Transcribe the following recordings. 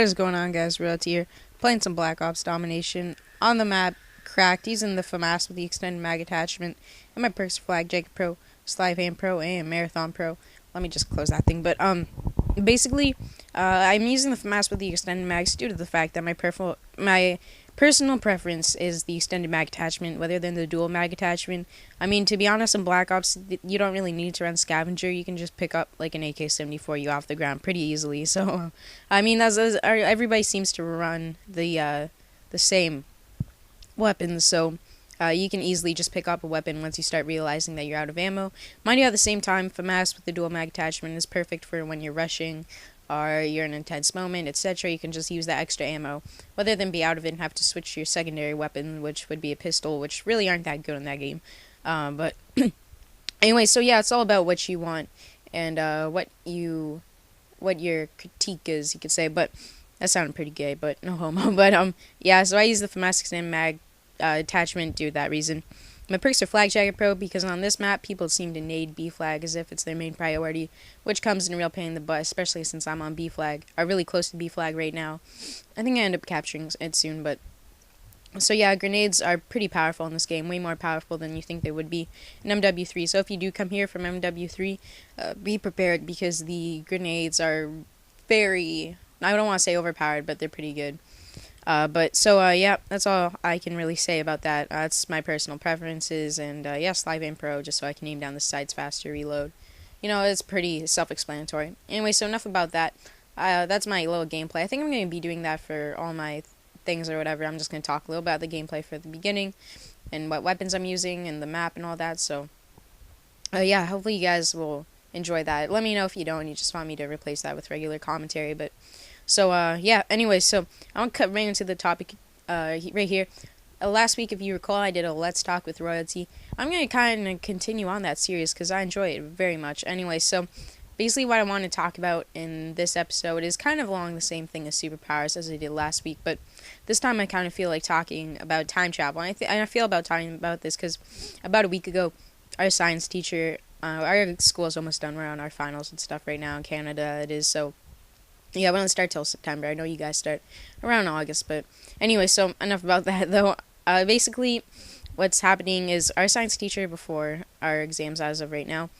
What is going on, guys? Real here, playing some Black Ops Domination on the map, cracked, using the FAMAS with the extended mag attachment, and my perks are Flag Jacob Pro, Slive Hand Pro, and Marathon Pro. Let me just close that thing. But basically, I'm using the FAMAS with the extended mags due to the fact that my personal preference is the extended mag attachment rather than the dual mag attachment. I mean, to be honest, in Black Ops, you don't really need to run Scavenger. You can just pick up like an AK-74 you off the ground pretty easily. So, I mean, everybody seems to run the same weapons. So, you can easily just pick up a weapon once you start realizing that you're out of ammo. Mind you, at the same time, FAMAS with the dual mag attachment is perfect for when you're rushing or you're in an intense moment, etc. You can just use that extra ammo rather than be out of it and have to switch to your secondary weapon, which would be a pistol, which really aren't that good in that game. But anyway, so yeah, it's all about what you want and what your critique is, you could say. But that sounded pretty gay, but no homo. But yeah, so I use the FAMAS extended mag attachment due to that reason. My perks are Flag Jacob Pro because on this map, people seem to nade B flag as if it's their main priority, which comes in a real pain in the butt, especially since I'm on B flag. I'm really close to B flag right now. I think I end up capturing it soon, but so yeah, grenades are pretty powerful in this game, way more powerful than you think they would be in MW3. So if you do come here from MW3, be prepared because the grenades are very, I don't want to say overpowered, but they're pretty good. Yeah, that's all I can really say about that. That's my personal preferences, and yeah, Slive Aim Pro, just so I can aim down the sights faster, reload. You know, it's pretty self-explanatory. Anyway, so enough about that. That's my little gameplay. I think I'm going to be doing that for all my things or whatever. I'm just going to talk a little about the gameplay for the beginning, and what weapons I'm using, and the map, and all that, so yeah, hopefully you guys will enjoy that. Let me know if you don't, and you just want me to replace that with regular commentary, but so, yeah, anyway, so I'm going to cut right into the topic right here. Last week, if you recall, I did a Let's Talk with Royalty. I'm going to kind of continue on that series because I enjoy it very much. Anyway, so basically what I want to talk about in this episode is kind of along the same thing as superpowers as I did last week, but this time I kind of feel like talking about time travel. And I feel about talking about this because about a week ago, our science teacher, our school is almost done. We're on our finals and stuff right now in Canada. It is, so yeah, we don't start till September. I know you guys start around August, but anyway, so enough about that, though. Basically, what's happening is our science teacher, before our exams as of right now,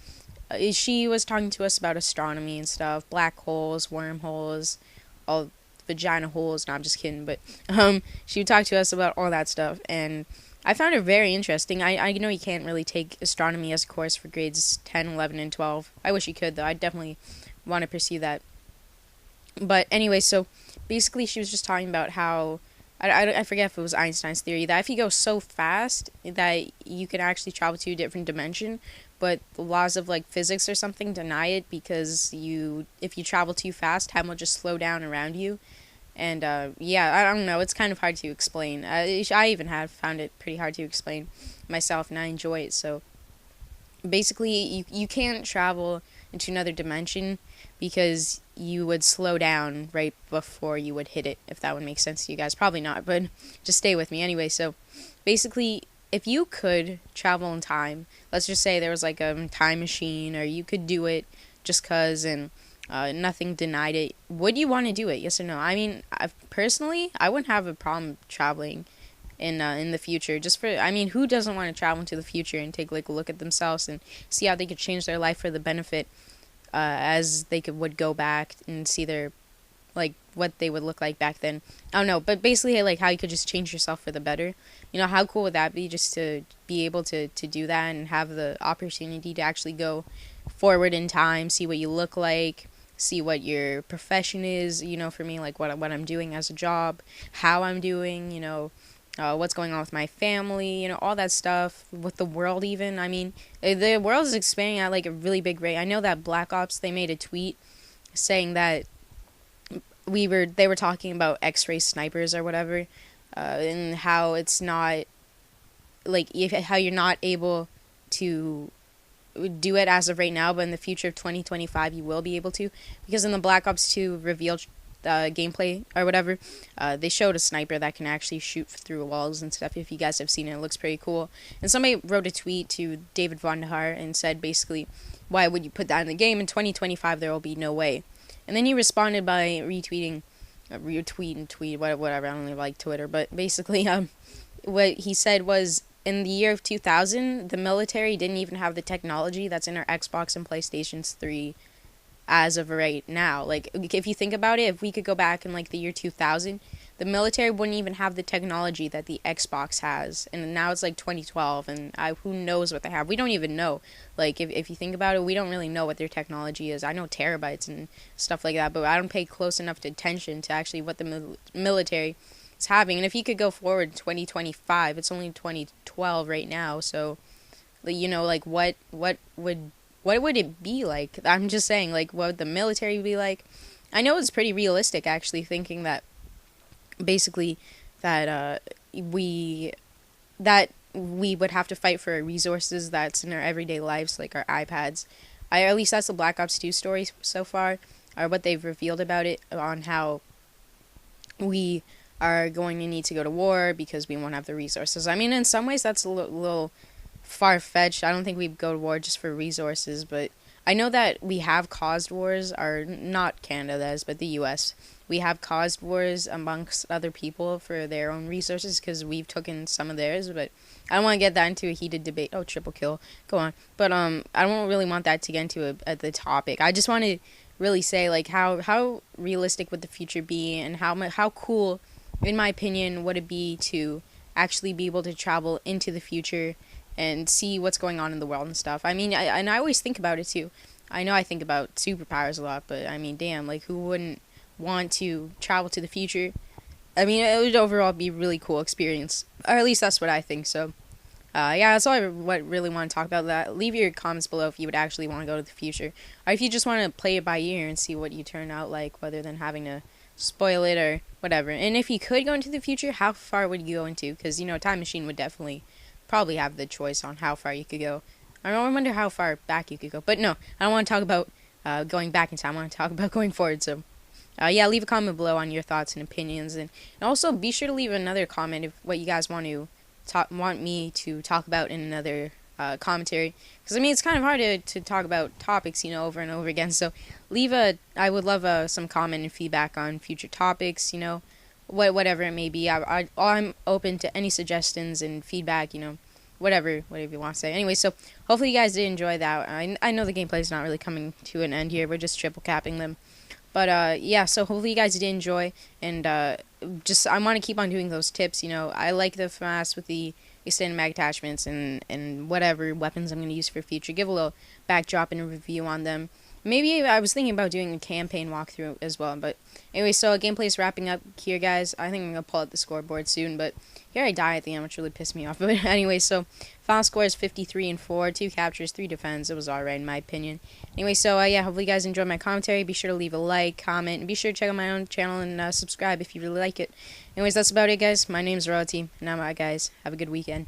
she was talking to us about astronomy and stuff, black holes, wormholes, all vagina holes. No, I'm just kidding, but she would talk to us about all that stuff, and I found it very interesting. I know you can't really take astronomy as a course for grades 10, 11, and 12. I wish you could, though. I definitely want to pursue that. But anyway, so basically she was just talking about how, I forget if it was Einstein's theory, that if you go so fast that you can actually travel to a different dimension, but the laws of like physics or something deny it because if you travel too fast, time will just slow down around you. And yeah, I don't know, it's kind of hard to explain. I even have found it pretty hard to explain myself, and I enjoy it. So basically, you can't travel into another dimension because you would slow down right before you would hit it, if that would make sense to you guys. Probably not, but just stay with me. Anyway, so basically, if you could travel in time, let's just say there was like a time machine, or you could do it just because, and nothing denied it, would you want to do it? Yes or no? I mean, personally, I wouldn't have a problem traveling in the future. Who doesn't want to travel into the future and take like a look at themselves and see how they could change their life for the benefit, as they would go back and see their, like, what they would look like back then. I don't know, but basically, like, how you could just change yourself for the better. You know, how cool would that be, just to be able to do that and have the opportunity to actually go forward in time, see what you look like, see what your profession is, you know, for me, like, what I'm doing as a job, how I'm doing, you know, what's going on with my family, you know, all that stuff, with the world even. I mean, the world is expanding at like a really big rate. I know that Black Ops, they made a tweet saying that they were talking about X-ray snipers or whatever, and how it's not, like, how you're not able to do it as of right now, but in the future of 2025 you will be able to, because in the Black Ops 2 reveal gameplay or whatever, they showed a sniper that can actually shoot through walls and stuff. If you guys have seen it, it looks pretty cool. And somebody wrote a tweet to David Vonderhaar and said basically, why would you put that in the game? In 2025 there will be no way. And then he responded by retweeting retweet and tweet, whatever. I don't really like Twitter, but basically, what he said was in the year of 2000, the military didn't even have the technology that's in our Xbox and PlayStations 3 as of right now. Like, if you think about it, if we could go back in like the year 2000, the military wouldn't even have the technology that the Xbox has. And now it's like 2012, and who knows what they have? We don't even know. Like, if you think about it, we don't really know what their technology is. I know terabytes and stuff like that, but I don't pay close enough attention to actually what the military is having. And if you could go forward 2025, it's only 2012 right now, so like what would it be like? I'm just saying, like, what would the military be like? I know it's pretty realistic, actually, thinking that basically that we would have to fight for resources that's in our everyday lives, like our iPads. At least that's the Black Ops 2 story so far, or what they've revealed about it, on how we are going to need to go to war because we won't have the resources. I mean, in some ways, that's a little far-fetched. I don't think we'd go to war just for resources, but I know that we have caused wars, or not Canada does, but the US. We have caused wars amongst other people for their own resources because we've taken some of theirs, but I don't want to get that into a heated debate. Oh, triple kill. Go on. But I don't really want that to get into the topic. I just want to really say, like, how realistic would the future be, and how cool, in my opinion, would it be to actually be able to travel into the future and see what's going on in the world and stuff. I mean, I always think about it too. I know I think about superpowers a lot, but I mean, damn, like, who wouldn't want to travel to the future? I mean, it would overall be a really cool experience, or at least that's what I think. So, yeah, that's all I really want to talk about. That. Leave your comments below if you would actually want to go to the future, or if you just want to play it by ear and see what you turn out like, rather than having to spoil it or whatever. And if you could go into the future, how far would you go into? Because, Time Machine would definitely probably have the choice on how far you could go. I wonder how far back you could go. But no, I don't want to talk about going back in time. I want to talk about going forward. So, yeah, leave a comment below on your thoughts and opinions, and also be sure to leave another comment if what you guys want me to talk about in another commentary. Because I mean, it's kind of hard to talk about topics, over and over again. So, I would love some comment and feedback on future topics. Whatever it may be. I'm open to any suggestions and feedback, whatever you want to say. Anyway, so hopefully you guys did enjoy that. I know the gameplay is not really coming to an end here. We're just triple capping them. But yeah, so hopefully you guys did enjoy, and I want to keep on doing those tips. I like the FAMAS with the extended mag attachments and whatever weapons I'm going to use for future. Give a little backdrop and a review on them. Maybe I was thinking about doing a campaign walkthrough as well. But anyway, so gameplay is wrapping up here, guys. I think I'm going to pull out the scoreboard soon. But here I die at the end, which really pissed me off. But anyway, so final score is 53-4. 2 captures, 3 defends. It was alright in my opinion. Anyway, so yeah, hopefully you guys enjoyed my commentary. Be sure to leave a like, comment, and be sure to check out my own channel and subscribe if you really like it. Anyways, that's about it, guys. My name's Royalty, and I'm out, guys. Have a good weekend.